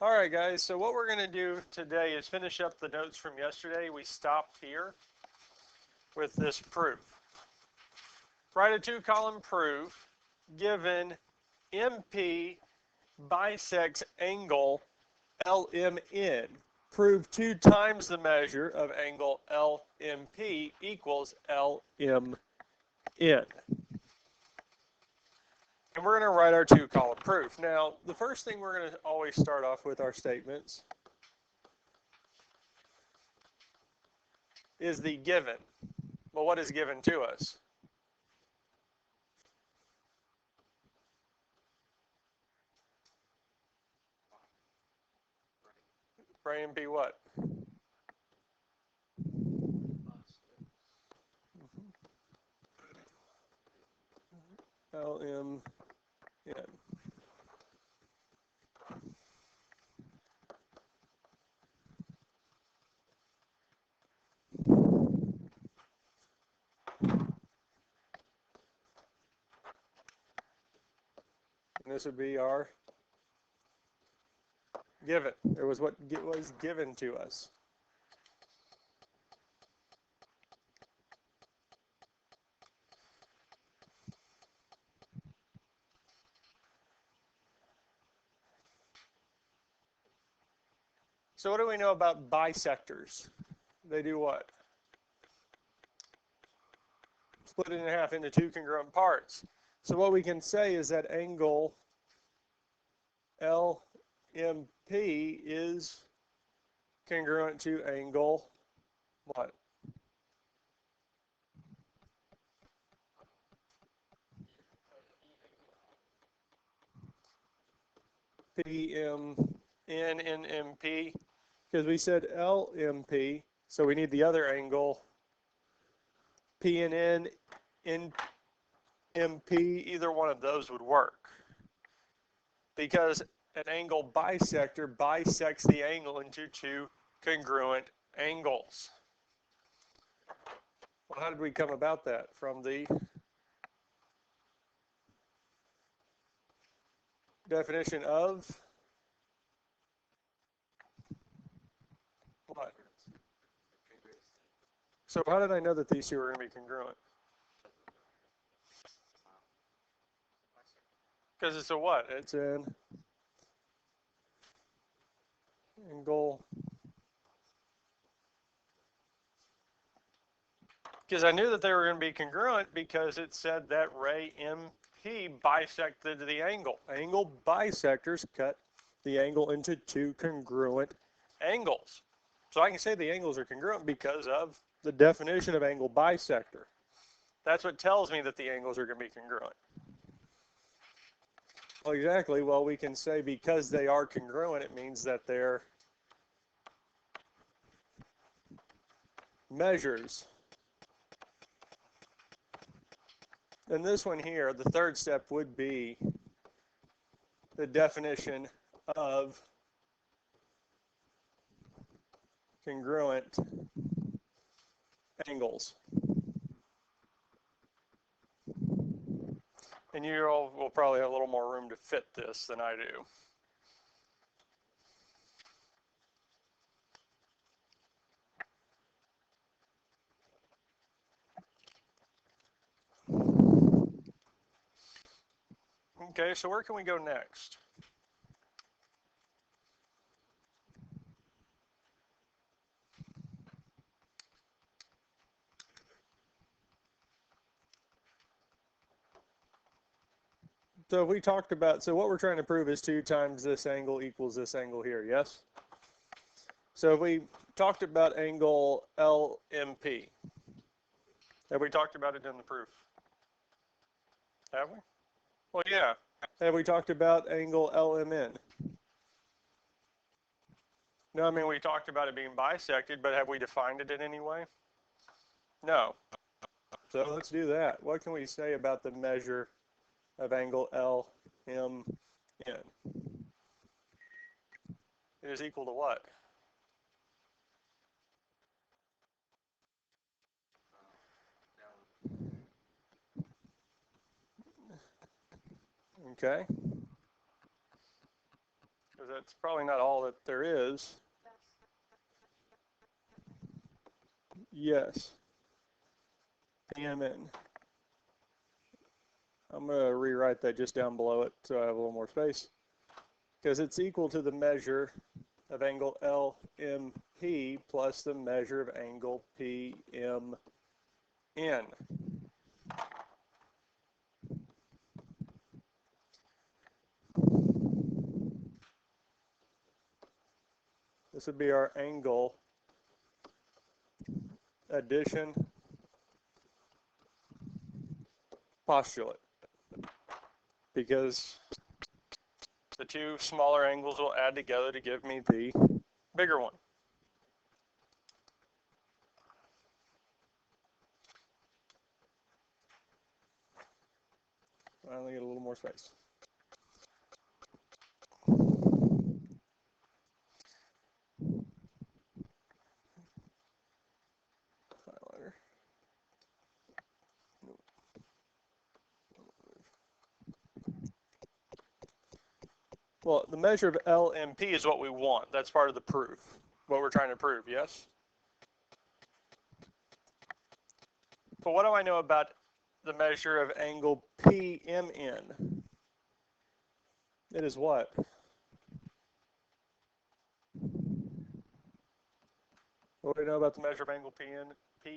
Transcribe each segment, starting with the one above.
All right, guys, so what we're going to do today is finish up the notes from yesterday. We stopped here with this proof. Write a two-column proof given MP bisects angle LMN. Prove 2 times the measure of angle LMP equals LMN. And we're going to write our two-column proof. Now, the first thing we're going to always start off with our statements is the given. Well, what is given to us? Brian B. what? LMN. And this would be our given. It was what was given to us. So what do we know about bisectors? They do what? Split it in half into 2 congruent parts. So what we can say is that angle LMP is congruent to angle what? PMNNMP, because we said LMP, so we need the other angle PNNNMP. Either one of those would work, because an angle bisector bisects the angle into 2 congruent angles. Well, how did we come about that? From the definition of what? So how did I know that these two were going to be congruent? Because it's a what? It's an angle. Because I knew that they were going to be congruent because it said that ray MP bisected the angle. Angle bisectors cut the angle into 2 congruent angles. So I can say the angles are congruent because of the definition of angle bisector. That's what tells me that the angles are going to be congruent. Well, exactly. Well, we can say because they are congruent, it means that their measures. And this one here, the third step would be the definition of congruent angles. And you all will probably have a little more room to fit this than I do. Okay, so where can we go next? So we talked about, so what we're trying to prove is 2 times this angle equals this angle here, yes? So we talked about angle LMP. Have we talked about it in the proof? Have we? Well, yeah. Have we talked about angle LMN? No, I mean, we talked about it being bisected, but have we defined it in any way? No. So let's do that. What can we say about the measure of angle LMN? It is equal to what? Okay. because that's probably not all that there is. Yes. PMN. I'm going to rewrite that just down below it so I have a little more space. Because it's equal to the measure of angle LMP plus the measure of angle PMN. This would be our angle addition postulate, because the two smaller angles will add together to give me the bigger one. Finally get a little more space. Highlighter. Well, the measure of LMP is what we want. That's part of the proof, what we're trying to prove, yes? But what do I know about the measure of angle PMN? It is what? What do we know about the measure of angle PMN? What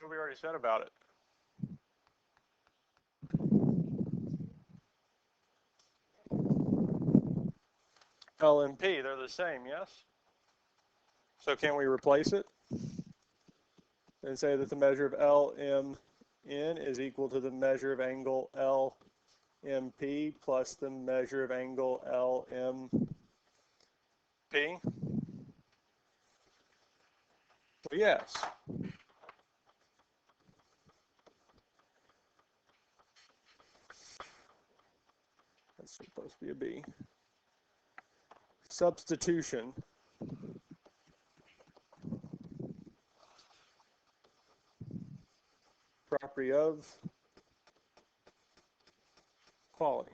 have we already said about it? LMP, they're the same, yes? So can we replace it and say that the measure of LMN is equal to the measure of angle LMP plus the measure of angle LMP? Well, yes. That's supposed to be a B. Substitution. Property of equality.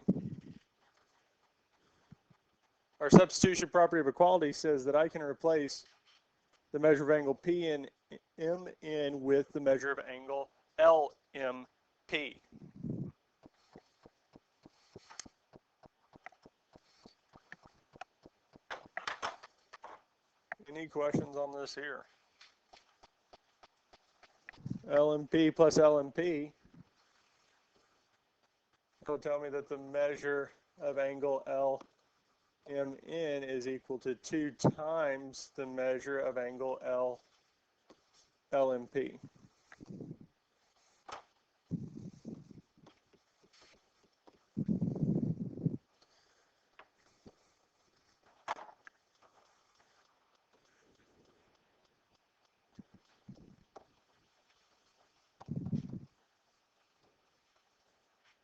Our substitution property of equality says that I can replace the measure of angle PMN with the measure of angle LMP. Any questions on this here? LMP plus LMP will tell me that the measure of angle LMN is equal to 2 times the measure of angle LMP.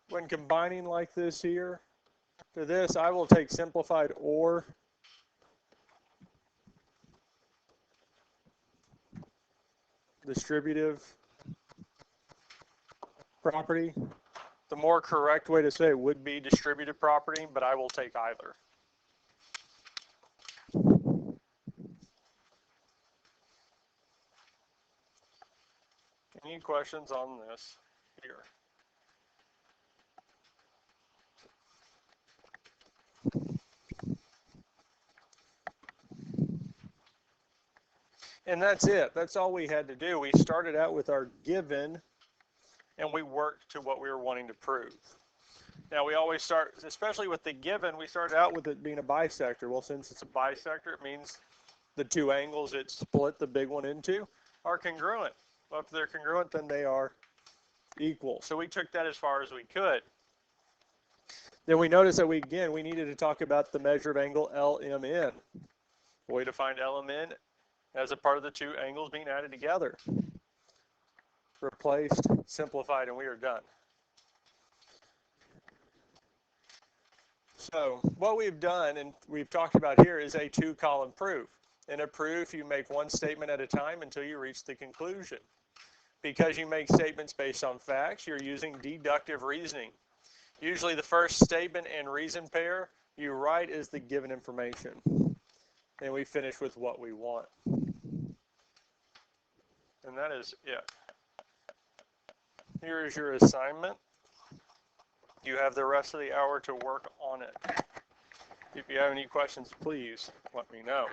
When combining like this here to this, I will take simplified or distributive property. The more correct way to say it would be distributive property, but I will take either. Any questions on this here? And that's it. That's all we had to do. We started out with our given, and we worked to what we were wanting to prove. Now, we always start, especially with the given, we started out with it being a bisector. Well, since it's a bisector, it means the two angles it split the big one into are congruent. Well, if they're congruent, then they are equal. So we took that as far as we could. Then we noticed that we needed to talk about the measure of angle LMN. A way to find LMN as a part of the two angles being added together. Replaced, simplified, and we are done. So what we've done and we've talked about here is a two-column proof. In a proof, you make one statement at a time until you reach the conclusion. Because you make statements based on facts, you're using deductive reasoning. Usually the first statement and reason pair You write is the given information. And we finish with what we want. And that is it. Here is your assignment. You have the rest of the hour to work on it. If you have any questions, please let me know.